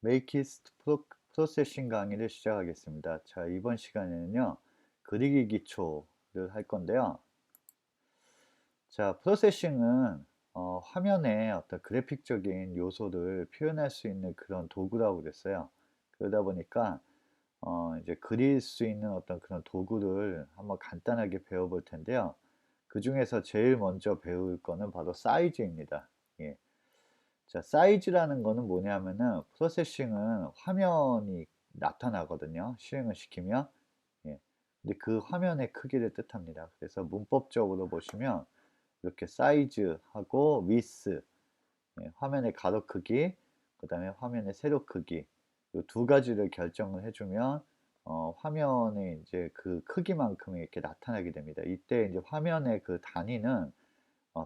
메이키스트 프로세싱 강의를 시작하겠습니다. 자, 이번 시간에는요, 그리기 기초를 할 건데요. 자, 프로세싱은 화면에 어떤 그래픽적인 요소를 표현할 수 있는 그런 도구라고 그랬어요. 그러다 보니까 이제 그릴 수 있는 어떤 그런 도구를 한번 간단하게 배워볼 텐데요. 그 중에서 제일 먼저 배울 거는 바로 사이즈입니다. 예. 자, 사이즈라는 거는 뭐냐면은 프로세싱은 화면이 나타나거든요. 실행을 시키면. 예. 근데 그 화면의 크기를 뜻합니다. 그래서 문법적으로 보시면 이렇게 사이즈하고 위스, 예, 화면의 가로 크기, 그 다음에 화면의 세로 크기, 이 두 가지를 결정을 해주면 화면에 이제 그 크기만큼이 이렇게 나타나게 됩니다. 이때 이제 화면의 그 단위는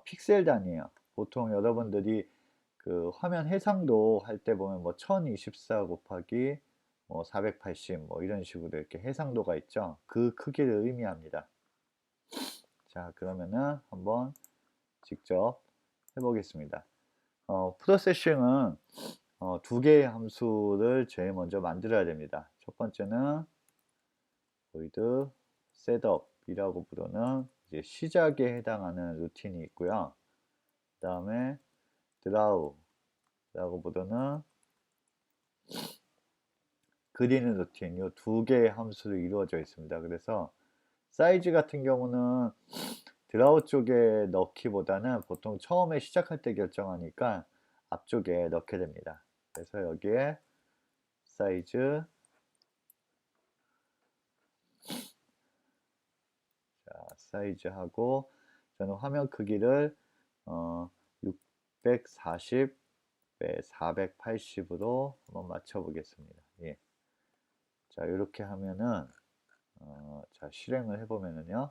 픽셀 단위예요. 보통 여러분들이 그 화면 해상도 할 때 보면 뭐 1024 곱하기 뭐 480 뭐 이런 식으로 이렇게 해상도가 있죠. 그 크기를 의미합니다. 자, 그러면은 한번 직접 해보겠습니다. 프로세싱은 두 개의 함수를 제일 먼저 만들어야 됩니다. 첫 번째는 void setup이라고 부르는 이제 시작에 해당하는 루틴이 있고요. 그 다음에 draw라고 부르는 그리는 루틴, 이 두 개의 함수로 이루어져 있습니다. 그래서 사이즈 같은 경우는 드라우 쪽에 넣기보다는 보통 처음에 시작할 때 결정하니까 앞쪽에 넣게 됩니다. 그래서 여기에 사이즈, 자, 사이즈하고 저는 화면 크기를 640 배 480으로 한번 맞춰 보겠습니다. 예. 자, 이렇게 하면은 자, 실행을 해보면은요.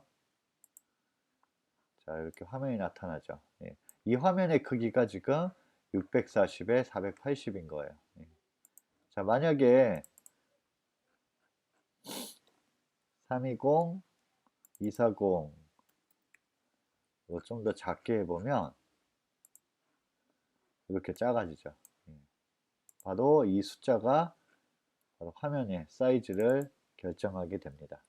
자, 이렇게 화면이 나타나죠. 예. 이 화면의 크기가 지금 640에 480인 거예요. 예. 자, 만약에 320, 240 좀 더 작게 해보면 이렇게 작아지죠. 예. 바로 이 숫자가 바로 화면의 사이즈를 결정하게 됩니다.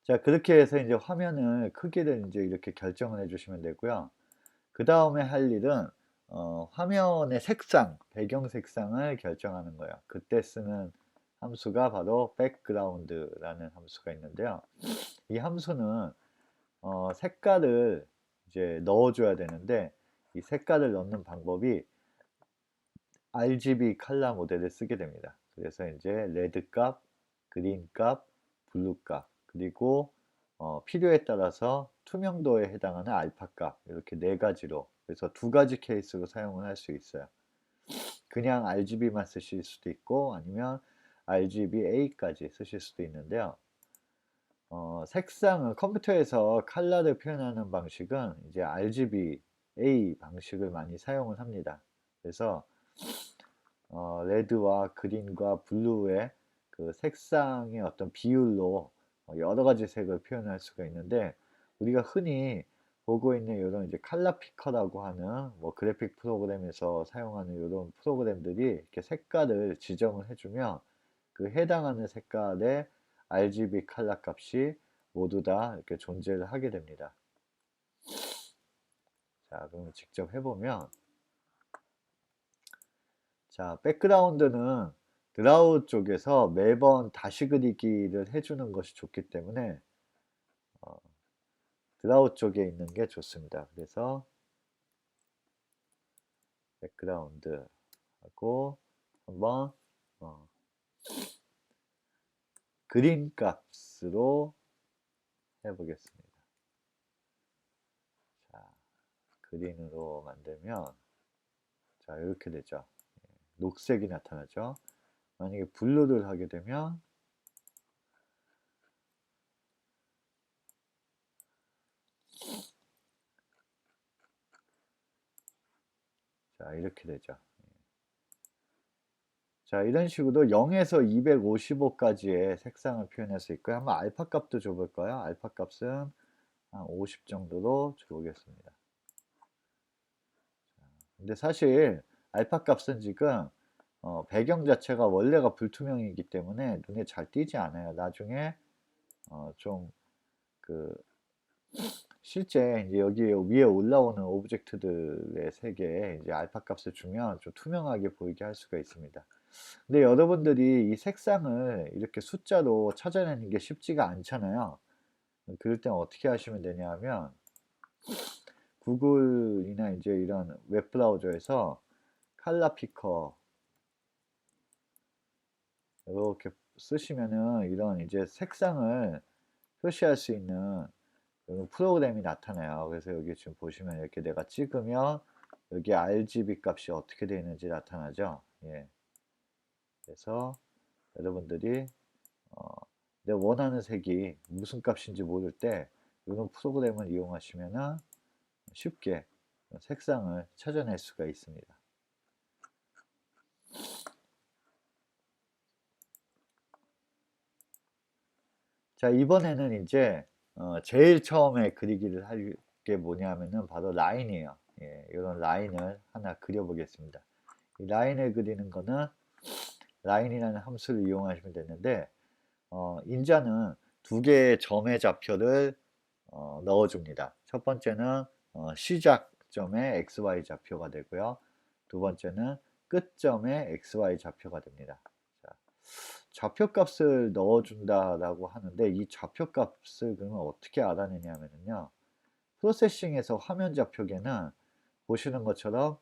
자, 그렇게 해서 이제 화면을 크기를 이제 이렇게 결정을 해주시면 되고요. 그 다음에 할 일은 화면의 색상, 배경 색상을 결정하는 거예요. 그때 쓰는 함수가 바로 background라는 함수가 있는데요. 이 함수는 색깔을 이제 넣어줘야 되는데 이 색깔을 넣는 방법이 RGB 컬러 모델을 쓰게 됩니다. 그래서 이제 레드 값, 그린 값, 블루 값, 그리고 필요에 따라서 투명도에 해당하는 알파 값 이렇게 네 가지로 그래서 두 가지 케이스로 사용을 할 수 있어요. 그냥 RGB만 쓰실 수도 있고 아니면 RGBA까지 쓰실 수도 있는데요. 색상은 컴퓨터에서 컬러를 표현하는 방식은 이제 RGBA 방식을 많이 사용을 합니다. 그래서 레드와 그린과 블루의 그 색상의 어떤 비율로 여러 가지 색을 표현할 수가 있는데 우리가 흔히 보고 있는 이런 이제 컬러 피커라고 하는 뭐 그래픽 프로그램에서 사용하는 이런 프로그램들이 이렇게 색깔을 지정을 해주면 그 해당하는 색깔의 RGB 컬러 값이 모두 다 이렇게 존재를 하게 됩니다. 자, 그럼 직접 해보면 자, 백그라운드는 드라우 쪽에서 매번 다시 그리기를 해주는 것이 좋기 때문에 어, 드라우 쪽에 있는 게 좋습니다. 그래서 백그라운드 하고 한번 어, 그린 값으로 해보겠습니다. 자, 그린으로 만들면 자, 이렇게 되죠. 녹색이 나타나죠. 만약에 블루를 하게 되면 자, 이렇게 되죠. 자, 이런 식으로 0에서 255까지의 색상을 표현할 수 있고요. 한번 알파 값도 줘볼까요? 알파 값은 한 50 정도로 줘보겠습니다. 근데 사실 알파 값은 지금 배경 자체가 원래가 불투명이기 때문에 눈에 잘 띄지 않아요. 나중에 좀 그 실제 이제 여기 위에 올라오는 오브젝트들의 세계에 이제 알파 값을 주면 좀 투명하게 보이게 할 수가 있습니다. 근데 여러분들이 이 색상을 이렇게 숫자로 찾아내는 게 쉽지가 않잖아요. 그럴 땐 어떻게 하시면 되냐 하면 구글이나 이제 이런 웹브라우저에서 칼라 피커 이렇게 쓰시면은 이런 이제 색상을 표시할 수 있는 이런 프로그램이 나타나요. 그래서 여기 지금 보시면 이렇게 내가 찍으면 여기 RGB 값이 어떻게 되어 있는지 나타나죠. 예. 그래서 여러분들이 어, 내가 원하는 색이 무슨 값인지 모를 때 이런 프로그램을 이용하시면 쉽게 색상을 찾아낼 수가 있습니다. 자, 이번에는 이제 제일 처음에 그리기를 할 게 뭐냐면은 바로 라인이에요. 예, 이런 라인을 하나 그려보겠습니다. 이 라인을 그리는 거는 라인이라는 함수를 이용하시면 되는데 인자는 두 개의 점의 좌표를 넣어줍니다. 첫 번째는 시작점의 xy 좌표가 되고요. 두 번째는 끝점의 xy 좌표가 됩니다. 자, 좌표값을 넣어준다라고 하는데 이 좌표값을 그러면 어떻게 알아내냐면요. 프로세싱에서 화면 좌표계는 보시는 것처럼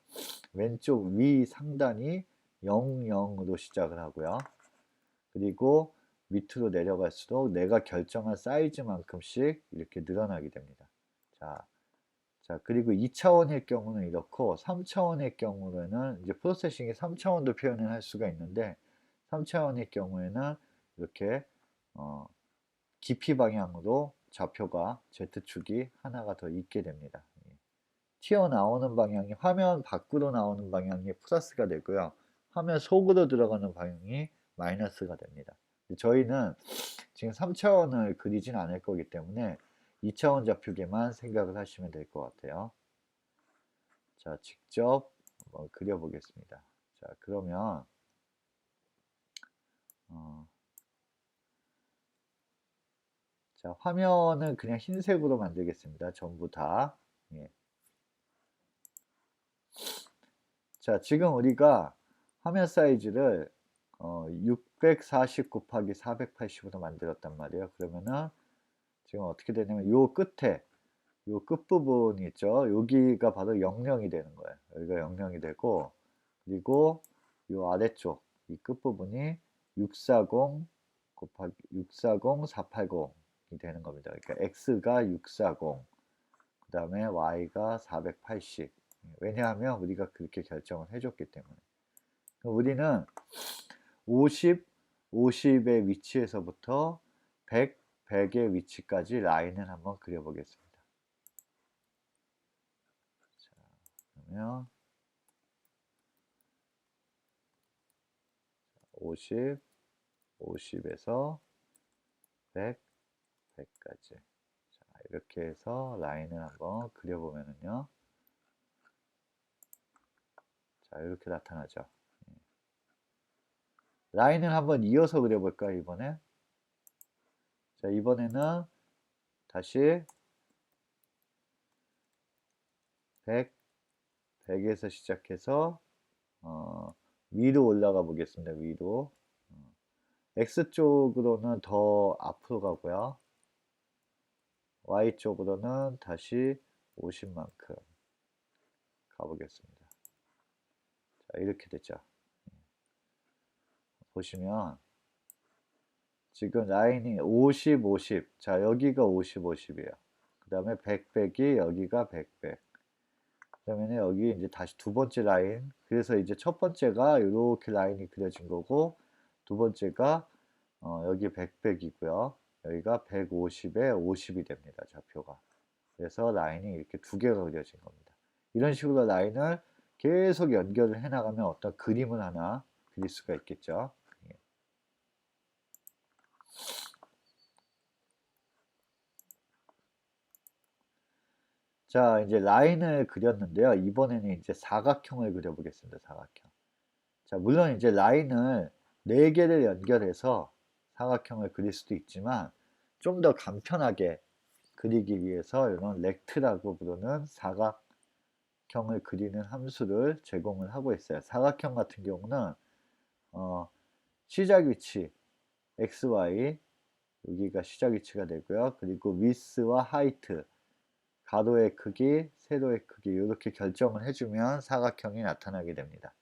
왼쪽 위 상단이 00으로 시작을 하고요. 그리고 밑으로 내려갈수록 내가 결정한 사이즈만큼씩 이렇게 늘어나게 됩니다. 자, 그리고 2차원일 경우는 이렇고 3차원의 경우에는 이제 프로세싱이 3차원도 표현을 할 수가 있는데 3차원의 경우에는 이렇게 깊이 방향으로 좌표가 Z축이 하나가 더 있게 됩니다. 튀어나오는 방향이 화면 밖으로 나오는 방향이 플러스가 되고요. 화면 속으로 들어가는 방향이 마이너스가 됩니다. 저희는 지금 3차원을 그리진 않을 거기 때문에 2차원 좌표계만 생각을 하시면 될 것 같아요. 자, 직접 한번 그려보겠습니다. 자, 그러면 자, 화면은 그냥 흰색으로 만들겠습니다. 전부 다. 예. 자, 지금 우리가 화면 사이즈를 640 곱하기 480으로 만들었단 말이에요. 그러면은 지금 어떻게 되냐면 요 끝에 요 끝부분이 있죠. 여기가 바로 00이 되는 거예요. 여기가 00이 되고 그리고 요 아래쪽 이 끝부분이 640 곱하기 640 480이 되는 겁니다. 그러니까 x가 640 그 다음에 y가 480 왜냐하면 우리가 그렇게 결정을 해줬기 때문에 우리는 50, 50의 위치에서부터 100, 100의 위치까지 라인을 한번 그려보겠습니다. 자, 그러면 50, 50에서 100, 100까지 자, 이렇게 해서 라인을 한번 그려보면은요. 자, 이렇게 나타나죠. 라인을 한번 이어서 그려볼까요, 이번에? 자, 이번에는 다시 100, 100에서 시작해서 위로 올라가 보겠습니다. 위로. X쪽으로는 더 앞으로 가고요. Y쪽으로는 다시 50만큼 가보겠습니다. 자, 이렇게 됐죠. 보시면 지금 라인이 50, 50. 자, 여기가 50, 50이에요. 그 다음에 100, 100이 여기가 100, 100. 그러면 여기 이제 다시 두 번째 라인. 그래서 이제 첫 번째가 이렇게 라인이 그려진 거고 두 번째가 여기 100, 100이고요. 여기가 150에 50이 됩니다. 좌표가. 그래서 라인이 이렇게 두 개가 그려진 겁니다. 이런 식으로 라인을 계속 연결을 해나가면 어떤 그림을 하나 그릴 수가 있겠죠. 자, 이제 라인을 그렸는데요. 이번에는 이제 사각형을 그려보겠습니다. 사각형. 자, 물론 이제 라인을 4개를 연결해서 사각형을 그릴 수도 있지만 좀 더 간편하게 그리기 위해서 이런 렉트라고 부르는 사각형을 그리는 함수를 제공을 하고 있어요. 사각형 같은 경우는 시작 위치 xy 여기가 시작 위치가 되고요. 그리고 width와 height 가로의 크기, 세로의 크기 이렇게 결정을 해주면 사각형이 나타나게 됩니다.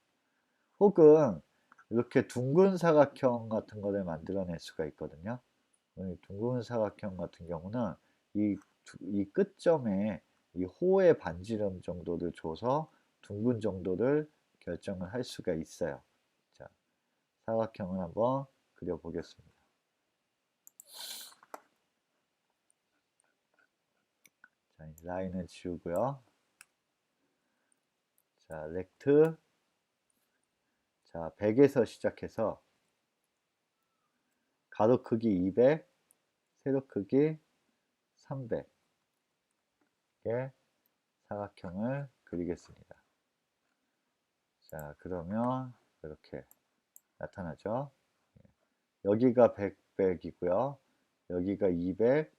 혹은 이렇게 둥근 사각형 같은 거를 만들어낼 수가 있거든요. 둥근 사각형 같은 경우는 이 끝점에 이 호의 반지름 정도를 줘서 둥근 정도를 결정을 할 수가 있어요. 자, 사각형을 한번 그려보겠습니다. 자, 라인을 지우고요. 자, 렉트. 자, 100에서 시작해서 가로 크기 200, 세로 크기 300의 사각형을 그리겠습니다. 자, 그러면 이렇게 나타나죠. 여기가 100, 100이고요. 여기가 200,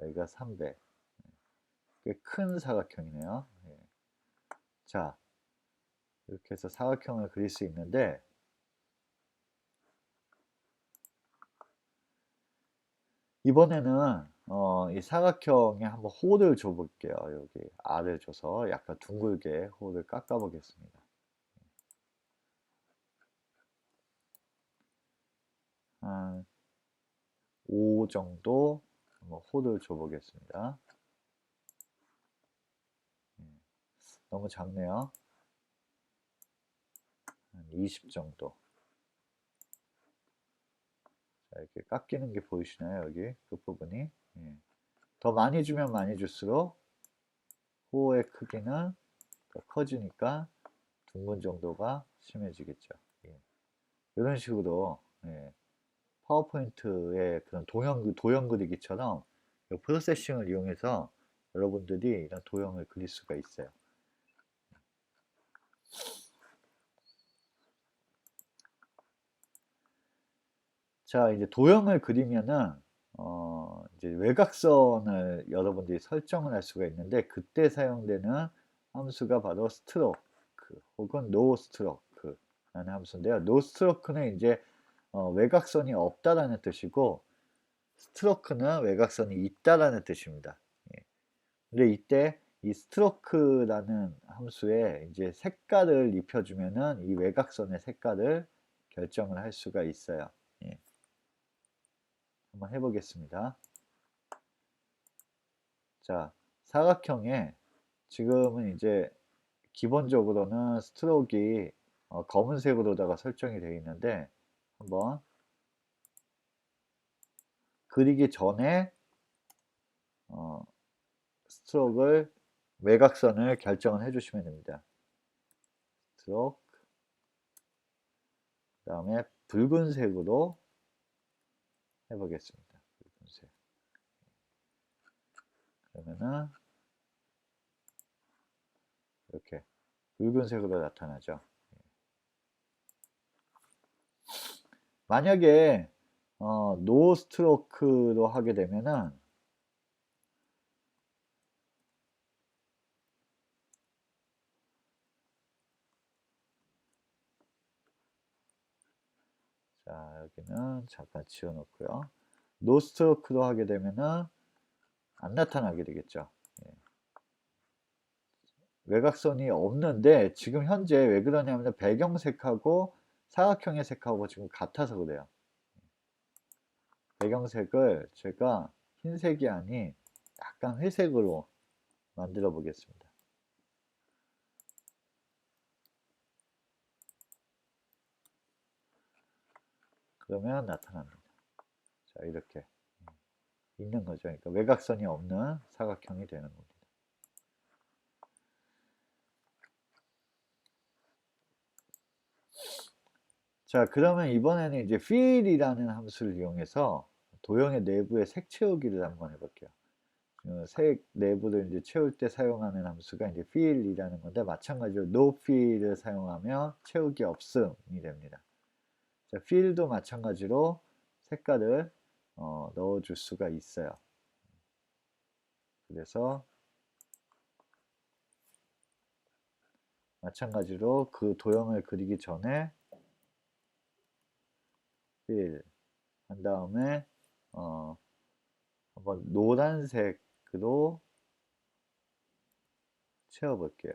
여기가 300. 꽤 큰 사각형이네요. 자, 이렇게 해서 사각형을 그릴 수 있는데 이번에는 이 사각형에 한번 홀을 줘볼게요. 여기 R을 줘서 약간 둥글게 홀을 깎아 보겠습니다. 한 5 정도 한번 홀을 줘 보겠습니다. 너무 작네요. 한 20 정도. 자, 이렇게 깎이는 게 보이시나요? 여기 끝부분이. 더 많이 주면 많이 줄수록 호의 크기는 더 커지니까 둥근 정도가 심해지겠죠. 이런 식으로 파워포인트의 그런 도형 그리기처럼 프로세싱을 이용해서 여러분들이 이런 도형을 그릴 수가 있어요. 자, 이제 도형을 그리면은 이제 외곽선을 여러분들이 설정을 할 수가 있는데 그때 사용되는 함수가 바로 스트로크 혹은 노 스트로크라는 함수인데요. 노 스트로크는 이제 외곽선이 없다라는 뜻이고 스트로크는 외곽선이 있다라는 뜻입니다. 근데 이때 이 스트로크라는 함수에 이제 색깔을 입혀주면은 이 외곽선의 색깔을 결정을 할 수가 있어요. 한번 해보겠습니다. 자, 사각형에 지금은 이제 기본적으로는 스트로크가 검은색으로다가 설정이 되어 있는데 한번 그리기 전에 스트로크를 외곽선을 결정을 해주시면 됩니다. 스트로크 그 다음에 붉은색으로 해보겠습니다. 붉은색. 그러면은 이렇게 붉은색으로 나타나죠. 만약에 노 스트로크로 하게 되면은 자, 여기는 잠깐 지워놓고요. 노 스트로크로 하게 되면은 안 나타나게 되겠죠. 외곽선이 없는데 지금 현재 왜 그러냐면 배경색하고 사각형의 색하고 지금 같아서 그래요. 배경색을 제가 흰색이 아닌 약간 회색으로 만들어 보겠습니다. 그러면 나타납니다. 자, 이렇게 있는 거죠. 그러니까 외곽선이 없는 사각형이 되는 겁니다. 자, 그러면 이번에는 이제 fill이라는 함수를 이용해서 도형의 내부에 색 채우기를 한번 해볼게요. 색 내부를 이제 채울 때 사용하는 함수가 이제 fill이라는 건데, 마찬가지로 no fill을 사용하면 채우기 없음이 됩니다. 자, fill도 마찬가지로 색깔을 넣어줄 수가 있어요. 그래서 마찬가지로 그 도형을 그리기 전에 fill 한 다음에 한번 노란색으로 채워볼게요.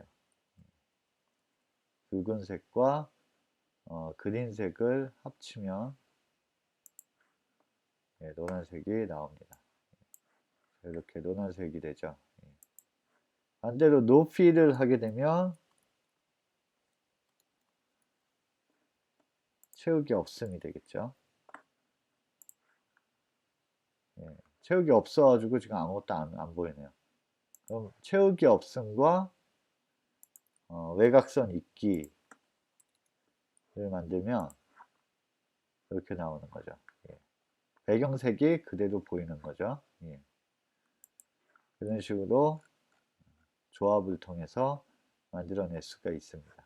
붉은색과 그린색을 합치면 노란색이 나옵니다. 이렇게 노란색이 되죠. 반대로 no fill을 하게 되면 채우기 없음이 되겠죠. 채우기 없어가지고 지금 아무것도 안 보이네요. 그럼 채우기 없음과 외곽선 있기를 만들면 이렇게 나오는 거죠. 배경색이 그대로 보이는 거죠. 이런 식으로 조합을 통해서 만들어낼 수가 있습니다.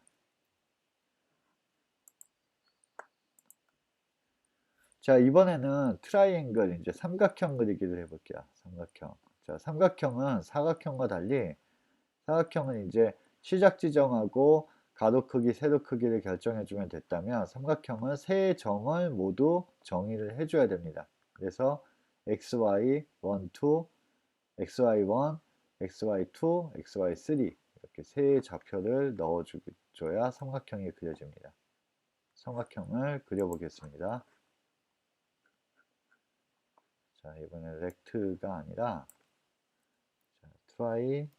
자, 이번에는 트라이앵글, 이제 삼각형 그리기를 해볼게요. 삼각형. 자, 삼각형은 사각형과 달리 사각형은 이제 시작 지정하고 가로 크기, 세로 크기를 결정해주면 됐다면, 삼각형은 세 점을 모두 정의를 해줘야 됩니다. 그래서 xy 1, 2, xy1, xy2, xy3 이렇게 세 좌표를 넣어줘야 삼각형이 그려집니다. 삼각형을 그려보겠습니다. 자, 이번엔 렉트가 아니라 트라이앵글.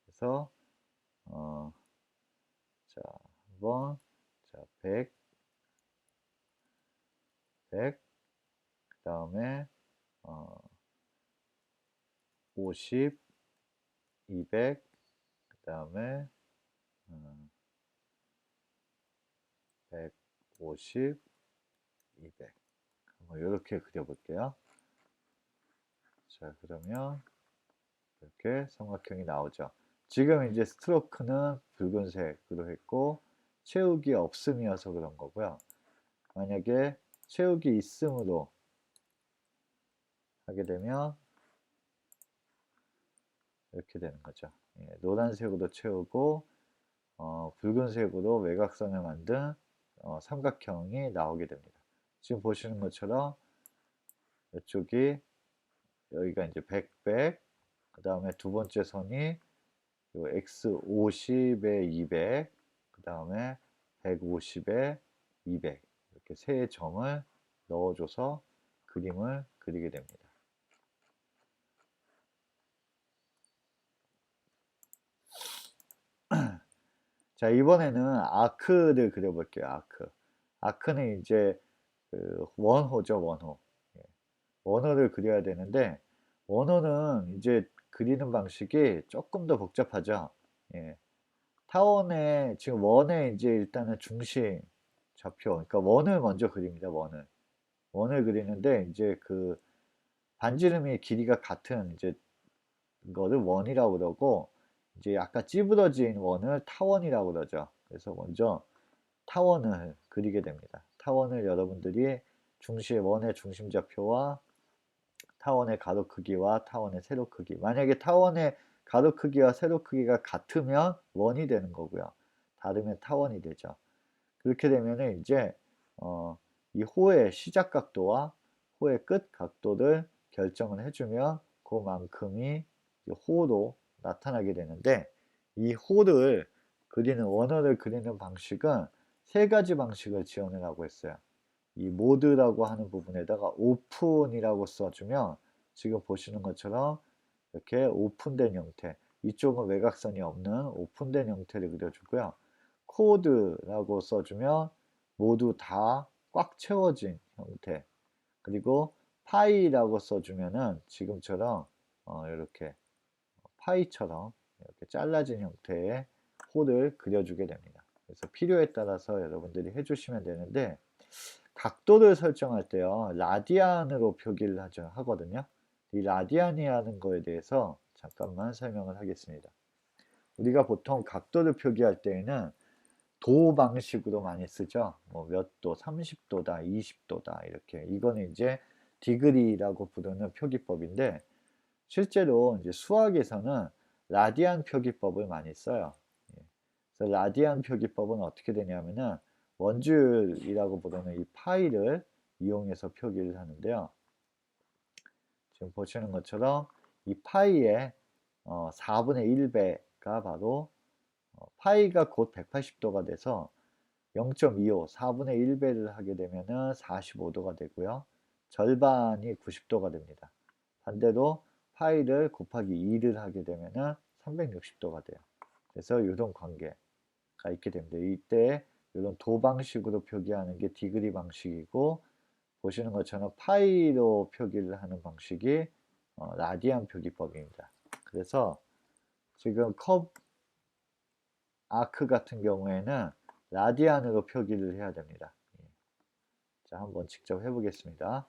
그래서 자, 한번 100, 그 다음에 50, 200, 그 다음에 150, 200. 이렇게 그려볼게요. 자, 그러면 이렇게 삼각형이 나오죠. 지금 이제 스트로크는 붉은색으로 했고 채우기 없음이어서 그런 거고요. 만약에 채우기 있음으로 하게 되면 이렇게 되는 거죠. 노란색으로 채우고 붉은색으로 외곽선을 만든 삼각형이 나오게 됩니다. 지금 보시는 것처럼 이쪽이 여기가 이제 100, 100, 그 다음에 두 번째 선이 x50에 200, 그 다음에 150에 200 이렇게 세 점을 넣어줘서 그림을 그리게 됩니다. 자, 이번에는 아크를 그려볼게요. 아크. 아크는 이제 그 원호죠, 원호. 원호를 그려야 되는데 원호는 이제 그리는 방식이 조금 더 복잡하죠. 타원에 지금 원에 이제 일단은 중심 좌표, 그러니까 원을 먼저 그립니다. 원을 그리는데 이제 그 반지름이 길이가 같은 이제 거를 원이라고 그러고, 이제 약간 찌부러진 원을 타원이라고 그러죠. 그래서 먼저 타원을 그리게 됩니다. 타원을 여러분들이 원의 중심 좌표와 타원의 가로 크기와 타원의 세로 크기, 만약에 타원의 가로 크기와 세로 크기가 같으면 원이 되는 거고요. 다르면 타원이 되죠. 그렇게 되면은 이제 이 호의 시작 각도와 호의 끝 각도를 결정을 해주면 그만큼이 호로 나타나게 되는데, 이 호를 그리는 원어를 그리는 방식은 세 가지 방식을 지원을 하고 있어요. 이 모드라고 하는 부분에다가 오픈이라고 써주면 지금 보시는 것처럼 이렇게 오픈된 형태, 이쪽은 외곽선이 없는 오픈된 형태를 그려주고요. 코드라고 써주면 모두 다 꽉 채워진 형태, 그리고 파이라고 써주면은 지금처럼 이렇게 파이처럼 이렇게 잘라진 형태의 홀을 그려주게 됩니다. 그래서 필요에 따라서 여러분들이 해주시면 되는데, 각도를 설정할 때요 라디안으로 표기를 하거든요. 이 라디안이라는 거에 대해서 잠깐만 설명을 하겠습니다. 우리가 보통 각도를 표기할 때에는 도 방식으로 많이 쓰죠. 뭐 몇 도, 30도다, 20도다 이렇게. 이거는 이제 디그리라고 부르는 표기법인데 실제로 이제 수학에서는 라디안 표기법을 많이 써요. 예. 그래서 라디안 표기법은 어떻게 되냐면은 원줄이라고 부르는 이 파이를 이용해서 표기를 하는데요. 지금 보시는 것처럼 이 파이의 4분의 1배가 바로 파이가 곧 180도가 돼서 0.25, 4분의 1배를 하게 되면은 45도가 되고요. 절반이 90도가 됩니다. 반대로 파이를 곱하기 2를 하게 되면은 360도가 돼요. 그래서 이런 관계가 있게 됩니다. 이때 이런 도 방식으로 표기하는 게 디그리 방식이고 보시는 것처럼 파이로 표기를 하는 방식이 라디안 표기법입니다. 그래서 지금 컵 아크 같은 경우에는 라디안으로 표기를 해야 됩니다. 자, 한번 직접 해보겠습니다.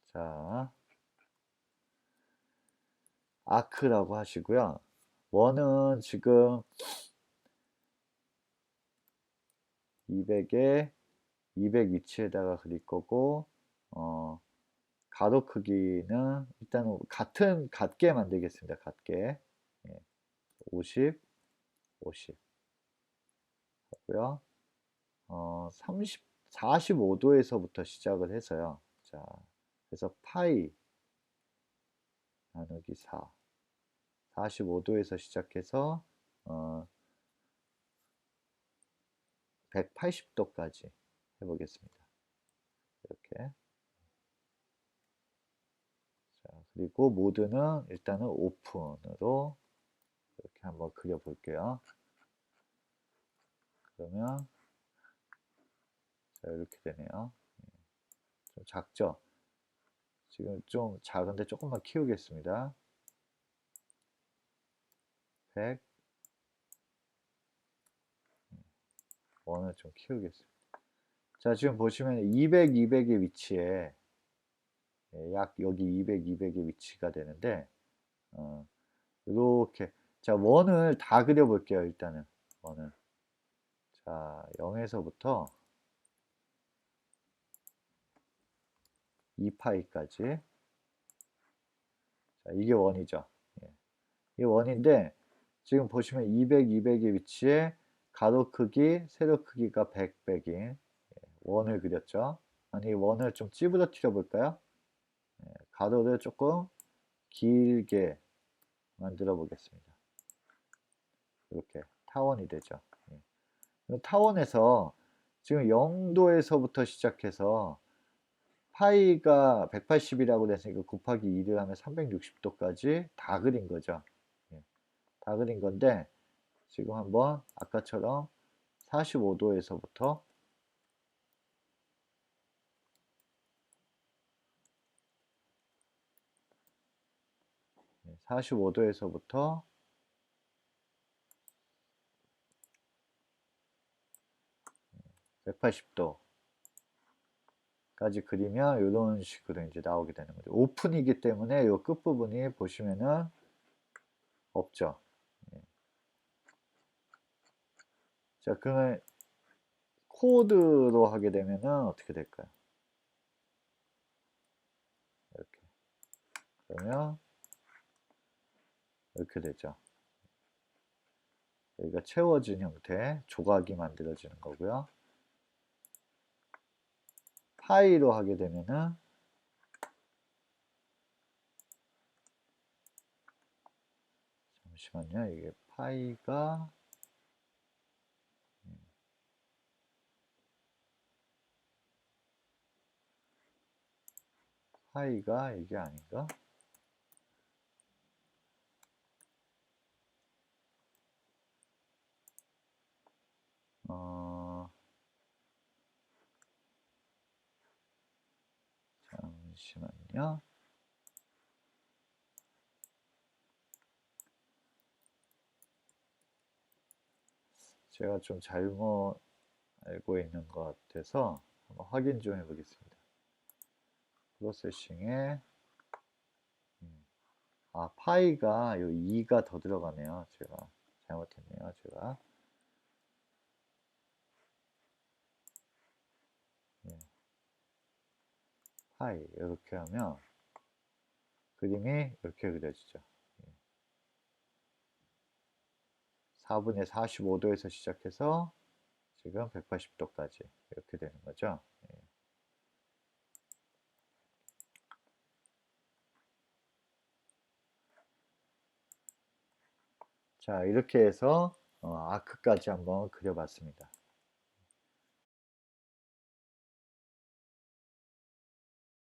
자, 아크라고 하시고요. 원은 지금 200에 200 위치에다가 그릴 거고 가로 크기는 일단 같게 만들겠습니다. 같게 50, 50 하고요. 30, 45도에서부터 시작을 해서요. 자, 그래서 파이 나누기 4, 45도에서 시작해서 180도까지 해보겠습니다. 이렇게. 자, 그리고 모드는 일단은 오픈으로 이렇게 한번 그려볼게요. 그러면 자, 이렇게 되네요. 좀 작죠? 지금 좀 작은데 조금만 키우겠습니다. 100 원을 좀 키우겠습니다. 자, 지금 보시면 200, 200의 위치에 약 여기 200, 200의 위치가 되는데 이렇게 자 원을 다 그려볼게요. 일단은 원을 자 0에서부터 2파이까지 자 이게 원이죠. 예. 이게 원인데 지금 보시면 200, 200의 위치에 가로 크기, 세로 크기가 100, 100인 원을 그렸죠. 아니 원을 좀 찌부러뜨려 볼까요? 가로를 조금 길게 만들어 보겠습니다. 이렇게 타원이 되죠. 타원에서 지금 0도에서부터 시작해서 파이가 180이라고 됐으니까 곱하기 2를 하면 360도까지 다 그린 거죠. 다 그린 건데 지금 한번 아까처럼 45도에서부터 45도에서부터 180도까지 그리면 이런 식으로 이제 나오게 되는 거죠. 오픈이기 때문에 이 끝부분이 보시면은 없죠. 자, 그러면 코드로 하게 되면은 어떻게 될까요? 이렇게. 그러면 이렇게 되죠. 여기가 채워진 형태, 조각이 만들어지는 거고요. 파이로 하게 되면은 잠시만요. 이게 파이가 이게 아닌가? 잠시만요. 제가 좀 잘못 알고 있는 것 같아서 한번 확인 좀 해보겠습니다. 프로세싱에 파이가 요 2가 더 들어가네요. 제가 잘못했네요. 제가 파이 이렇게 하면 그림이 이렇게 그려지죠. 4분의 45도에서 시작해서 지금 180도까지 이렇게 되는 거죠. 자, 이렇게 해서 아크까지 한번 그려봤습니다.